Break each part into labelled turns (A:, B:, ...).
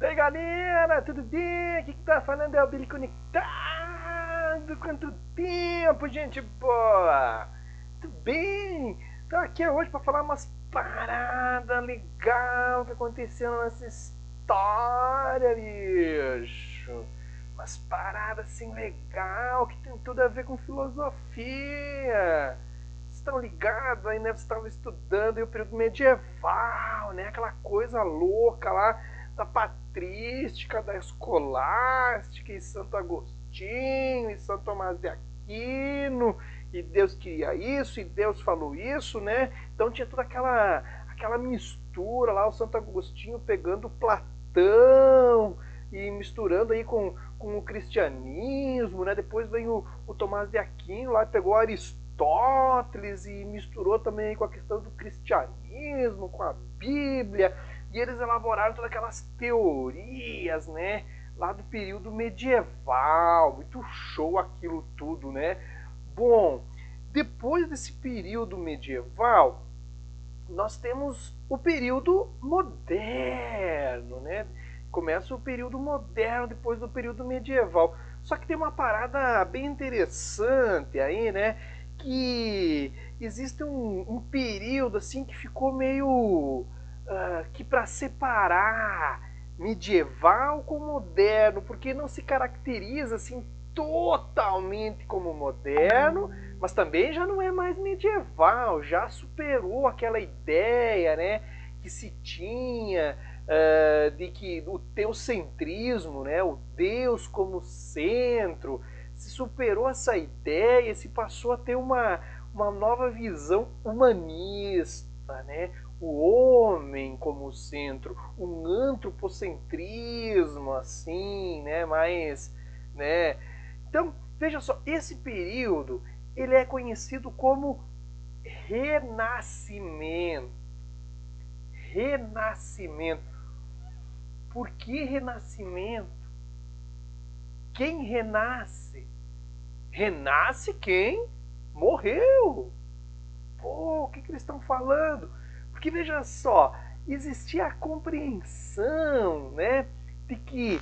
A: E aí galera, tudo bem? Aqui que tá falando é o Billy Conectado. Quanto tempo, gente boa! Tudo bem? Tô aqui hoje pra falar umas paradas legais que aconteceram nessa história, bicho. Umas paradas assim legal que tem tudo a ver com filosofia. Vocês estão ligados aí, né? Vocês estavam estudando aí o período medieval, né? Aquela coisa louca lá da patrística, da escolástica, e Santo Agostinho, e São Tomás de Aquino, e Deus queria isso, e Deus falou isso, né? Então tinha toda aquela mistura lá, o Santo Agostinho pegando Platão e misturando aí com o cristianismo, né? Depois vem o Tomás de Aquino lá, pegou Aristóteles e misturou também com a questão do cristianismo, com a Bíblia. E eles elaboraram todas aquelas teorias, né? Lá do período medieval. Muito show aquilo tudo, né? Bom, depois desse período medieval, nós temos o período moderno, né? Começa o período moderno depois do período medieval. Só que tem uma parada bem interessante aí, né? Que existe um período assim que ficou meio que para separar medieval com moderno, porque não se caracteriza assim totalmente como moderno, mas também já não é mais medieval, já superou aquela ideia, né, que se tinha de que o teocentrismo, né, o Deus como centro, se superou essa ideia, se passou a ter uma nova visão humanista, né? O homem como centro, um antropocentrismo assim, né, mais, né? Então, veja só, esse período, ele é conhecido como Renascimento. Renascimento. Por que renascimento? Quem renasce? Renasce quem morreu. Pô, o que eles estão falando? Porque veja só, existia a compreensão, né, de que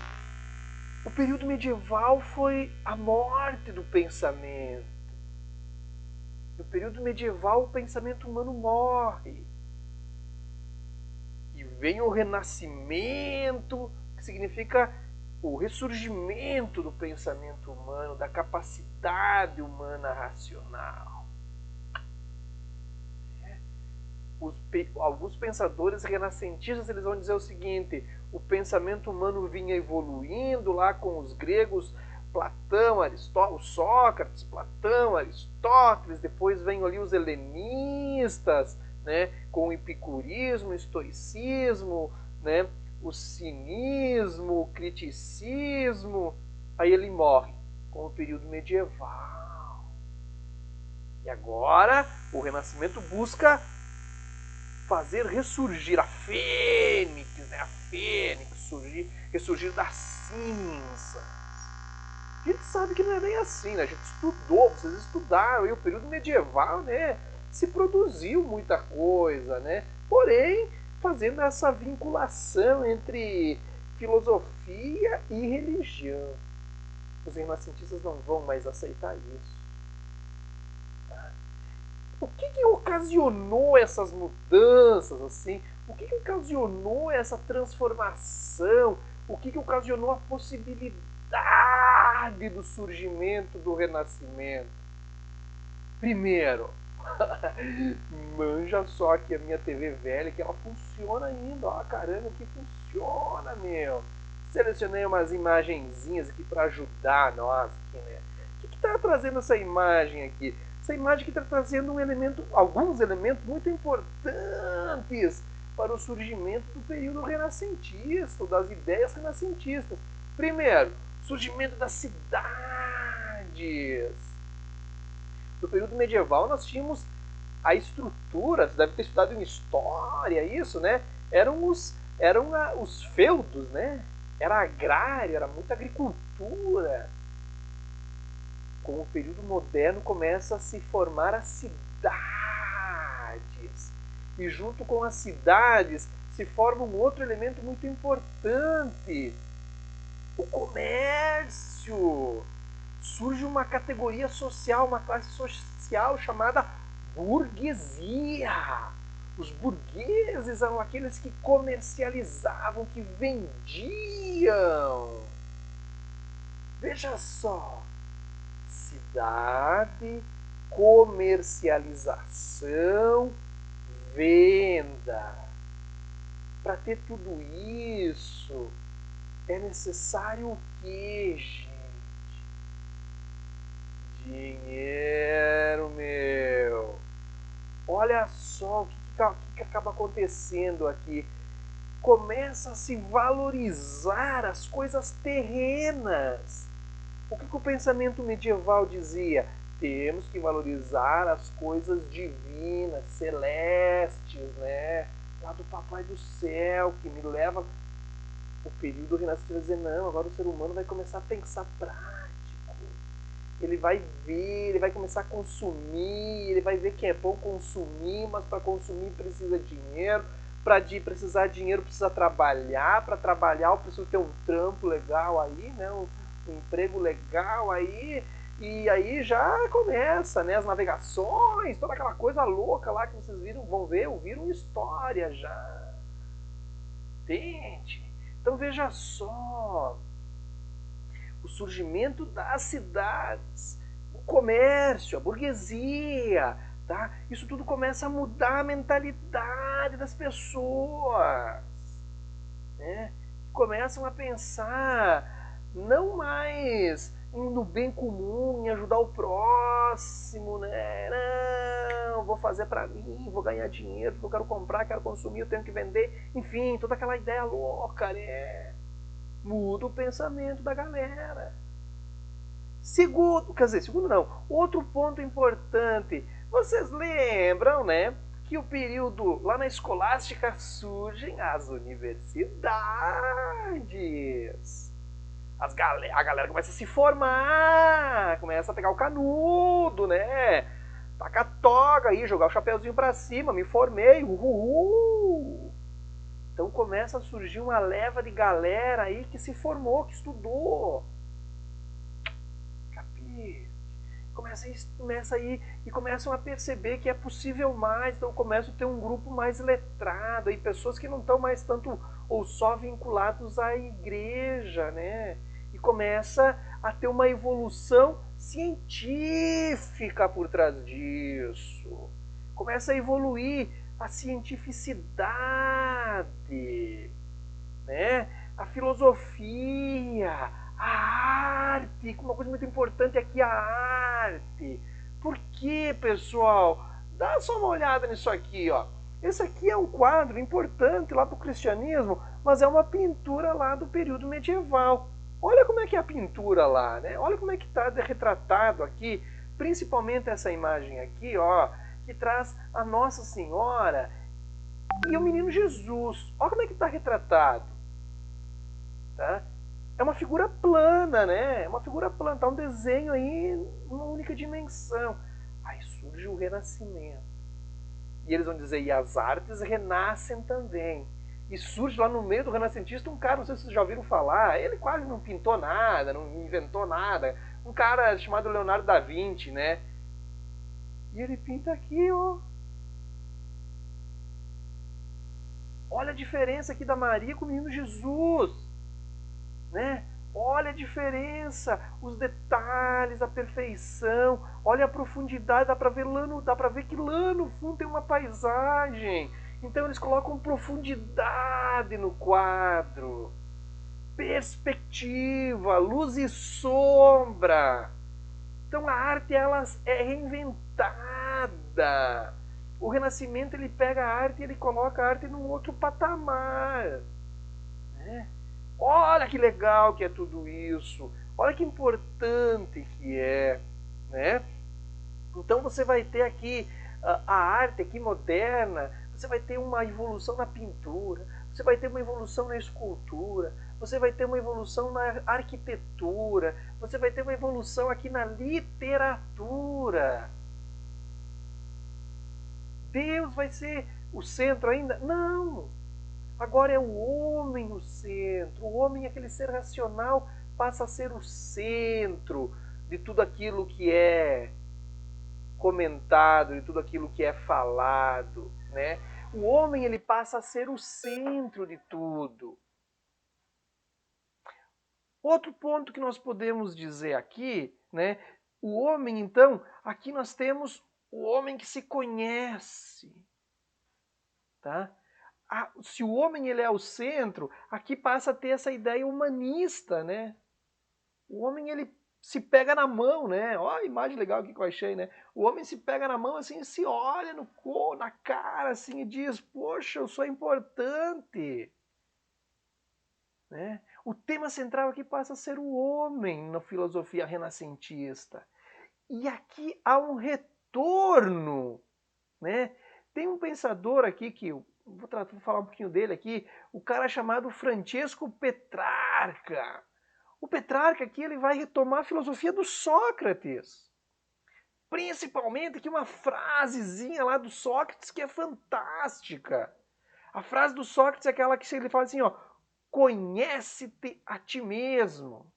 A: o período medieval foi a morte do pensamento. No período medieval o pensamento humano morre. E vem o renascimento, que significa o ressurgimento do pensamento humano, da capacidade humana racional. Alguns pensadores renascentistas eles vão dizer o seguinte: o pensamento humano vinha evoluindo lá com os gregos, Platão, Aristóteles, Sócrates, Platão, Aristóteles, depois vem ali os helenistas, né, com o epicurismo, o estoicismo, né, o cinismo, o criticismo, aí ele morre com o período medieval. E agora o Renascimento busca fazer ressurgir a fênix, né? A fênix, ressurgir das cinzas. A gente sabe que não é bem assim, né? A gente estudou, vocês estudaram, e o período medieval, né? Se produziu muita coisa, né? Porém, fazendo essa vinculação entre filosofia e religião. Os renascentistas não vão mais aceitar isso. O que ocasionou essas mudanças, assim? O que ocasionou essa transformação? O que ocasionou a possibilidade do surgimento do Renascimento? Primeiro, manja só que a minha TV velha, que ela funciona ainda, ó, caramba, que funciona, meu. Selecionei umas imagenzinhas aqui para ajudar nós aqui, né? O que está trazendo essa imagem aqui? Essa imagem que está trazendo alguns elementos muito importantes para o surgimento do período renascentista, das ideias renascentistas. Primeiro, surgimento das cidades. No período medieval nós tínhamos a estrutura, você deve ter estudado em história isso, né? Eram os feudos, né? Era agrário, era muita agricultura. Com o período moderno começa a se formar as cidades. E junto com as cidades se forma um outro elemento muito importante: o comércio. Surge uma categoria social, uma classe social chamada burguesia. Os burgueses eram aqueles que comercializavam, que vendiam. Veja só: cidade, comercialização, venda. Para ter tudo isso, é necessário o quê, gente? Dinheiro, meu. Olha só o que acaba acontecendo aqui. Começa a se valorizar as coisas terrenas. O que o pensamento medieval dizia? Temos que valorizar as coisas divinas, celestes, né? Lá do Papai do Céu, que me leva o período renascentista a dizer, não, agora o ser humano vai começar a pensar prático. Ele vai ver, ele vai começar a consumir, ele vai ver que é bom consumir, mas para consumir precisa de dinheiro. Para precisar de dinheiro precisa trabalhar, para trabalhar eu preciso ter um trampo legal aí, né? Um emprego legal aí, e aí já começa, né? As navegações, toda aquela coisa louca lá que vocês ouviram história já. Entende? Então veja só, o surgimento das cidades, o comércio, a burguesia, tá? Isso tudo começa a mudar a mentalidade das pessoas, né? Começam a pensar não mais no bem comum, em ajudar o próximo, né? Não, vou fazer para mim, vou ganhar dinheiro, porque eu quero comprar, quero consumir, eu tenho que vender, enfim, toda aquela ideia louca, né? Muda o pensamento da galera. Segundo não, outro ponto importante. Vocês lembram, né, que o período lá na escolástica surgem as universidades. A galera começa a se formar, começa a pegar o canudo, né? Taca a toga aí, jogar o chapeuzinho pra cima, me formei, uhul! Então começa a surgir uma leva de galera aí que se formou, que estudou. Capite? Começa aí e começam a perceber que é possível mais, então começam a ter um grupo mais letrado, aí pessoas que não estão mais tanto ou só vinculados à igreja, né? E começa a ter uma evolução científica por trás disso. Começa a evoluir a cientificidade, né? A filosofia, a arte, uma coisa muito importante aqui, a arte. Por que, pessoal? Dá só uma olhada nisso aqui, ó. Esse aqui é um quadro importante lá para o cristianismo, mas é uma pintura lá do período medieval. Olha como é que é a pintura lá, né? Olha como é que está retratado aqui, principalmente essa imagem aqui, ó, que traz a Nossa Senhora e o menino Jesus. Olha como é que está retratado. Tá? É uma figura plana, né? É uma figura plana, tá um desenho aí numa única dimensão. Aí surge o Renascimento. E eles vão dizer, e as artes renascem também. E surge lá no meio do renascentista um cara, não sei se vocês já ouviram falar, ele quase não pintou nada, não inventou nada. Um cara chamado Leonardo da Vinci, né? E ele pinta aqui, ó. Olha a diferença aqui da Maria com o menino Jesus, né? Olha a diferença, os detalhes, a perfeição, olha a profundidade, dá para ver que lá no fundo tem uma paisagem. Então eles colocam profundidade no quadro, perspectiva, luz e sombra. Então a arte ela é reinventada. O Renascimento ele pega a arte e ele coloca a arte num outro patamar, né? Olha que legal que é tudo isso. Olha que importante que é, né? Então você vai ter aqui a arte aqui moderna, você vai ter uma evolução na pintura, você vai ter uma evolução na escultura, você vai ter uma evolução na arquitetura, você vai ter uma evolução aqui na literatura. Deus vai ser o centro ainda? Não! Agora é o homem o centro. O homem, aquele ser racional, passa a ser o centro de tudo aquilo que é comentado, de tudo aquilo que é falado, né? O homem, ele passa a ser o centro de tudo. Outro ponto que nós podemos dizer aqui, né? O homem, então, aqui nós temos o homem que se conhece, tá? Se o homem ele é o centro, aqui passa a ter essa ideia humanista, né? O homem ele se pega na mão, né? Olha a imagem legal aqui que eu achei, né? O homem se pega na mão assim, se olha na cara assim e diz: "Poxa, eu sou importante", né? O tema central aqui passa a ser o homem na filosofia renascentista. E aqui há um retorno, né? Tem um pensador aqui que eu vou falar um pouquinho dele aqui, o cara chamado Francesco Petrarca. O Petrarca aqui ele vai retomar a filosofia do Sócrates. Principalmente que uma frasezinha lá do Sócrates que é fantástica. A frase do Sócrates é aquela que ele fala assim, ó, conhece-te a ti mesmo.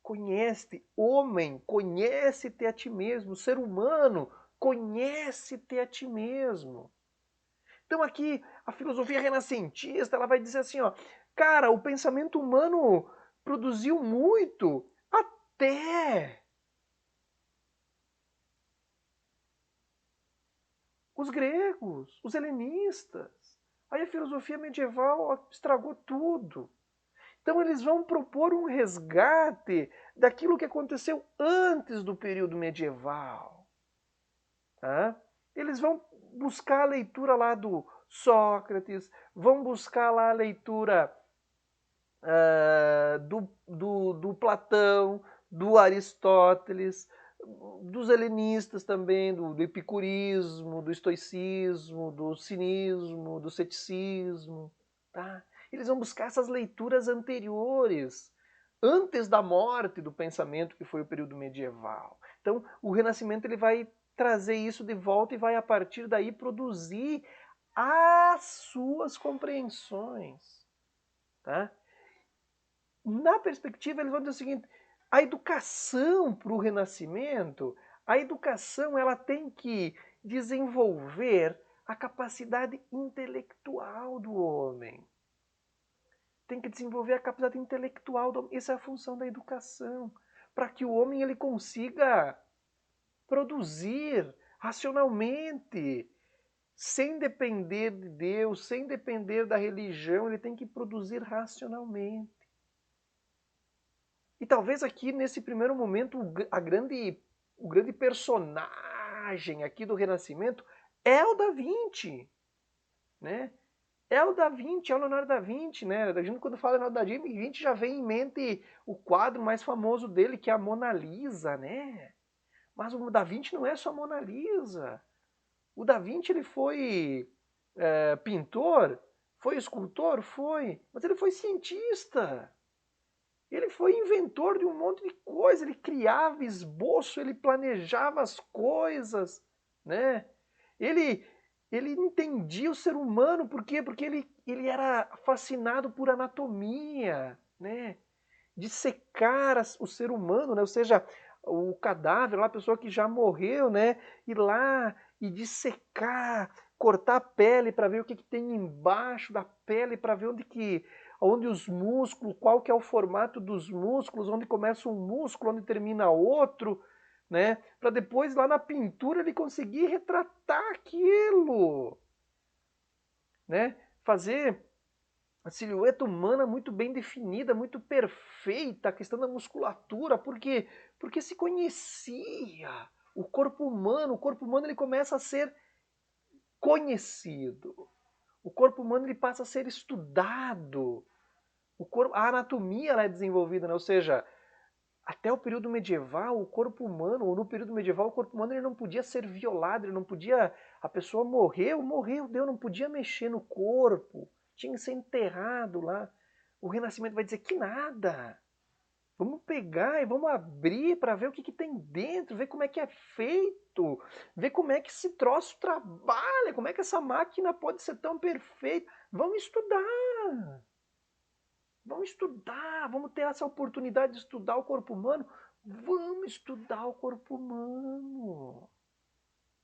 A: Conhece-te, homem, conhece-te a ti mesmo. Ser humano, conhece-te a ti mesmo. Então aqui a filosofia renascentista ela vai dizer assim, ó, cara, o pensamento humano produziu muito até os gregos, os helenistas. Aí a filosofia medieval estragou tudo. Então eles vão propor um resgate daquilo que aconteceu antes do período medieval. Tá? Eles vão buscar a leitura lá do Sócrates, vão buscar lá a leitura do Platão, do Aristóteles, dos helenistas também, do epicurismo, do estoicismo, do cinismo, do ceticismo. Tá? Eles vão buscar essas leituras anteriores, antes da morte do pensamento que foi o período medieval. Então, o Renascimento ele vai trazer isso de volta e vai, a partir daí, produzir as suas compreensões. Tá? Na perspectiva, eles vão dizer o seguinte, a educação para o Renascimento, a educação ela tem que desenvolver a capacidade intelectual do homem. Tem que desenvolver a capacidade intelectual do homem. Essa é a função da educação. Para que o homem ele consiga produzir racionalmente, sem depender de Deus, sem depender da religião, ele tem que produzir racionalmente. E talvez aqui, nesse primeiro momento, o grande personagem aqui do Renascimento é o Da Vinci, né? É o Da Vinci, é o Leonardo da Vinci, né? A gente quando fala Leonardo da Vinci já vem em mente o quadro mais famoso dele, que é a Mona Lisa, né? Mas o Da Vinci não é só a Mona Lisa. O Da Vinci ele foi pintor, foi escultor, foi, mas ele foi cientista. Ele foi inventor de um monte de coisa, ele criava esboço, ele planejava as coisas, né? Ele, ele entendia o ser humano, por quê? Porque ele era fascinado por anatomia, né? Dissecar o ser humano, né? Ou seja, o cadáver, lá, a pessoa que já morreu, né? Ir lá e dissecar, cortar a pele para ver o que, que tem embaixo da pele, para ver onde os músculos, qual que é o formato dos músculos, onde começa um músculo, onde termina outro, né? Para depois lá na pintura ele conseguir retratar aquilo, né? Fazer a silhueta humana muito bem definida, muito perfeita, a questão da musculatura, porque se conhecia o corpo humano ele começa a ser conhecido. O corpo humano ele passa a ser estudado. A anatomia ela é desenvolvida, né? Ou seja, até o período medieval, o corpo humano, ou no período medieval, o corpo humano ele não podia ser violado, ele não podia. A pessoa morreu, deu, não podia mexer no corpo, tinha que ser enterrado lá. O Renascimento vai dizer que nada. Vamos pegar e vamos abrir para ver o que tem dentro, ver como é que é feito, ver como é que esse troço trabalha, como é que essa máquina pode ser tão perfeita. Vamos estudar. Vamos estudar, vamos ter essa oportunidade de estudar o corpo humano. Vamos estudar o corpo humano.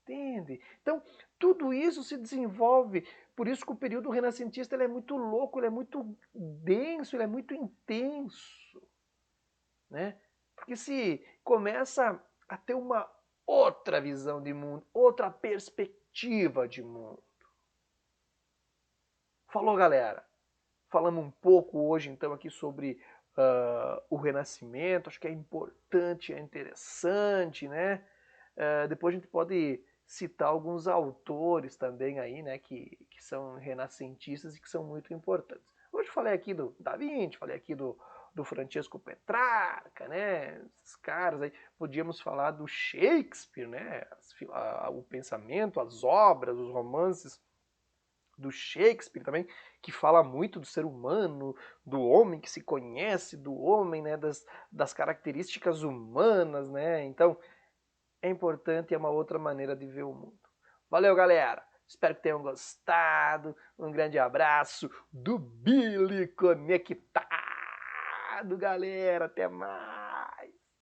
A: Entende? Então, tudo isso se desenvolve. Por isso que o período renascentista ele é muito louco, ele é muito denso, ele é muito intenso. Né? Porque se começa a ter uma outra visão de mundo, outra perspectiva de mundo. Falou, galera? Falamos um pouco hoje, então, aqui sobre o Renascimento. Acho que é importante, é interessante, né? Depois a gente pode citar alguns autores também aí, né? Que são renascentistas e que são muito importantes. Hoje falei aqui do Da Vinci, falei aqui do Francesco Petrarca, né? Esses caras aí. Podíamos falar do Shakespeare, né? O pensamento, as obras, os romances do Shakespeare também, que fala muito do ser humano, do homem que se conhece, do homem, né, das características humanas, né? Então, é importante, é uma outra maneira de ver o mundo. Valeu, galera! Espero que tenham gostado. Um grande abraço do Billy Conectado, galera. Até mais!